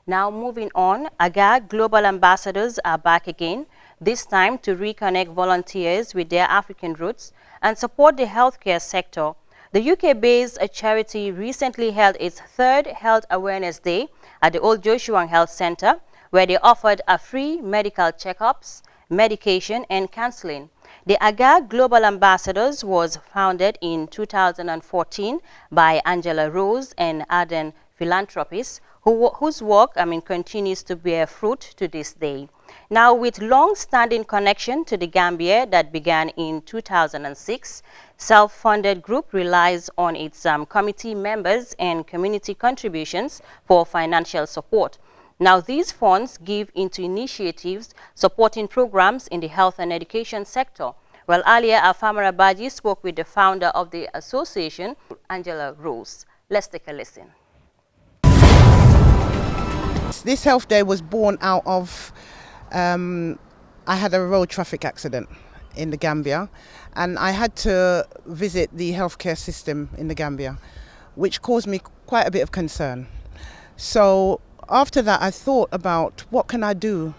Now moving on, AGA Global Ambassadors are back again, this time to reconnect volunteers with their African roots and support the healthcare sector. The UK-based charity recently held its third Health Awareness Day at the Old Jeuswang Health Center, where they offered a free medical checkups, medication and counseling. The AGA Global Ambassadors was founded in 2014 by Angela Rose and Arden philanthropists whose work continues to bear fruit to this day. Now, with long-standing connection to the Gambia that began in 2006, self-funded group relies on its committee members and community contributions for financial support. Now, these funds give into initiatives supporting programs in the health and education sector. Well, earlier, Afamara Baji spoke with the founder of the association, Angela Rose. Let's take a listen. This health day was born out of, I had a road traffic accident in the Gambia, and I had to visit the healthcare system in the Gambia, which caused me quite a bit of concern. So after that, I thought about what can I do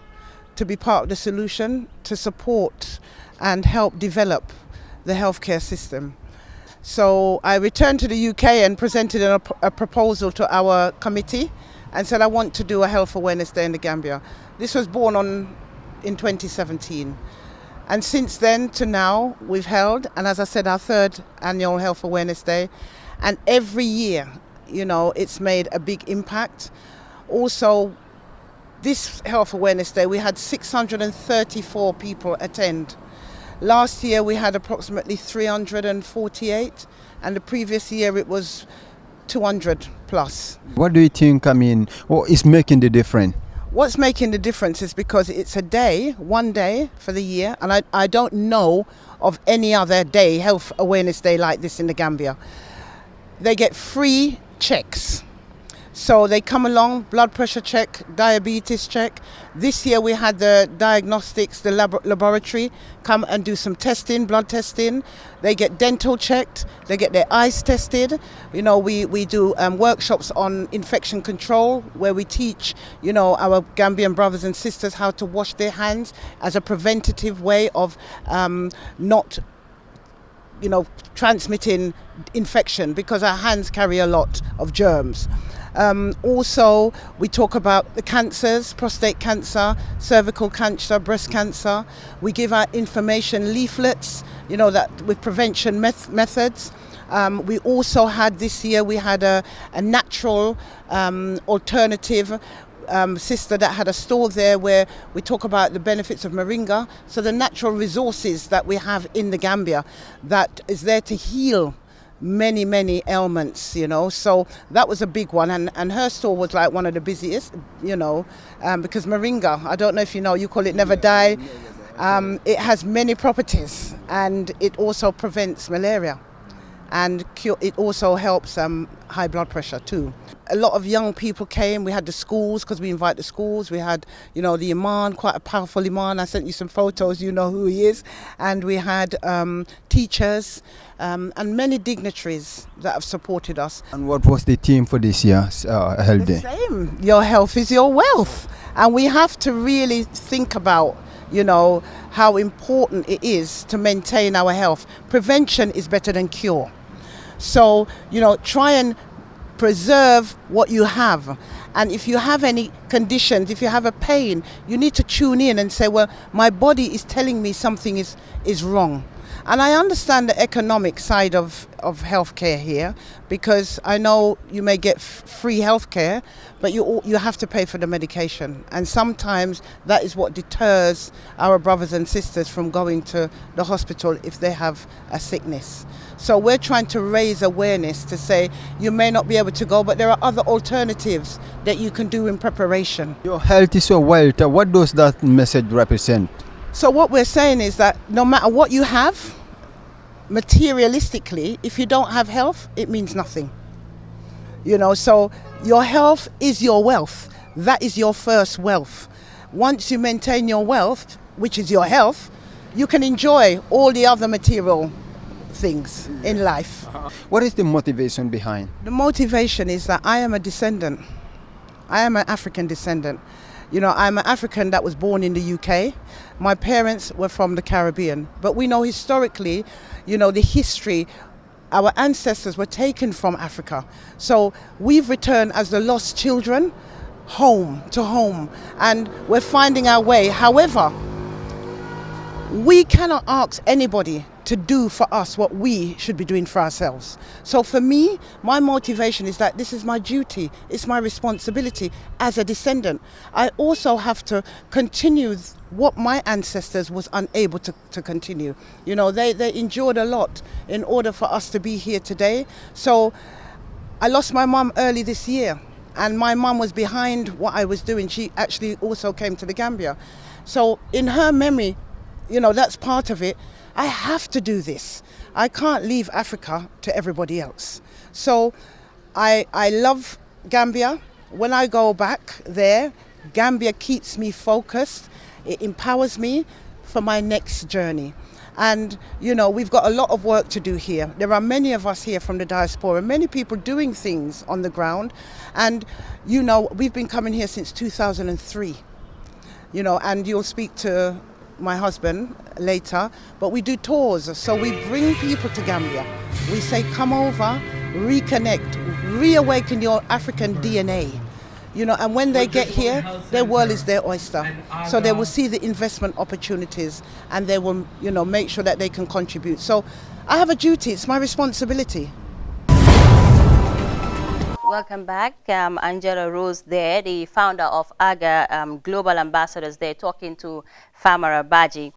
to be part of the solution to support and help develop the healthcare system. So I returned to the UK and presented a proposal to our committee and said I want to do a Health Awareness Day in the Gambia. This was born in 2017. And since then to now, we've held, and as I said, our third annual Health Awareness Day. And every year, it's made a big impact. Also, this Health Awareness Day, we had 634 people attend. Last year, we had approximately 348, and the previous year it was 200 plus. What do you think, what is making the difference? What's making the difference is because it's a day, one day for the year, and I don't know of any other day, Health Awareness Day like this in the Gambia. They get free checks. So they come along, blood pressure check, diabetes check. This year we had the diagnostics, the laboratory come and do some testing, blood testing. They get dental checked, they get their eyes tested. We do workshops on infection control where we teach, our Gambian brothers and sisters how to wash their hands as a preventative way of not transmitting infection, because our hands carry a lot of germs. Also, we talk about the cancers, prostate cancer, cervical cancer, breast cancer. We give out information leaflets, that with prevention methods. We also had this year, we had a natural alternative sister that had a store there where we talk about the benefits of moringa. So the natural resources that we have in the Gambia that is there to heal many ailments, so that was a big one, and her store was like one of the busiest, because moringa, I don't know if you call it never die. It has many properties, and it also prevents malaria, and it also helps high blood pressure too. A lot of young people came. We had the schools, because we invite the schools. We had, the Imam, quite a powerful Imam. I sent you some photos, you know who he is. And we had teachers and many dignitaries that have supported us. And what was the theme for this year's Health Day? The same. Your health is your wealth. And we have to really think about, how important it is to maintain our health. Prevention is better than cure. So, try and preserve what you have. And if you have any conditions, if you have a pain, you need to tune in and say, well, my body is telling me something is wrong. And I understand the economic side of healthcare here, because I know you may get free healthcare, but you have to pay for the medication. And sometimes that is what deters our brothers and sisters from going to the hospital if they have a sickness. So we're trying to raise awareness to say you may not be able to go, but there are other alternatives that you can do in preparation. Your health is your wealth. What does that message represent? So what we're saying is that no matter what you have, materialistically, if you don't have health, it means nothing. So your health is your wealth. That is your first wealth. Once you maintain your wealth, which is your health, you can enjoy all the other material things in life. What is the motivation behind? The motivation is that I am a descendant I am an African descendant. You know, I'm an African that was born in the UK. My parents were from the Caribbean. But we know historically, you know, the history, our ancestors were taken from Africa. So we've returned as the lost children home to home. And we're finding our way. However, we cannot ask anybody to do for us what we should be doing for ourselves. So for me, my motivation is that this is my duty, it's my responsibility as a descendant. I also have to continue what my ancestors was unable to continue. You know, they endured a lot in order for us to be here today. So I lost my mum early this year, and my mum was behind what I was doing. She actually also came to the Gambia. So in her memory, you know, that's part of it. I have to do this. I can't leave Africa to everybody else. So I love Gambia. When I go back there, Gambia keeps me focused. It empowers me for my next journey. And, you know, we've got a lot of work to do here. There are many of us here from the diaspora, many people doing things on the ground. And, you know, we've been coming here since 2003. You know, and you'll speak to my husband later, but we do tours. So we bring people to Gambia. We say, come over, reconnect, reawaken your African DNA. You know, and when they get here, their world is their oyster. So they will see the investment opportunities, and they will, you know, make sure that they can contribute. So I have a duty, it's my responsibility. Welcome back. Angela Rose there, the founder of AGA Global Ambassadors there, talking to Famara Baji.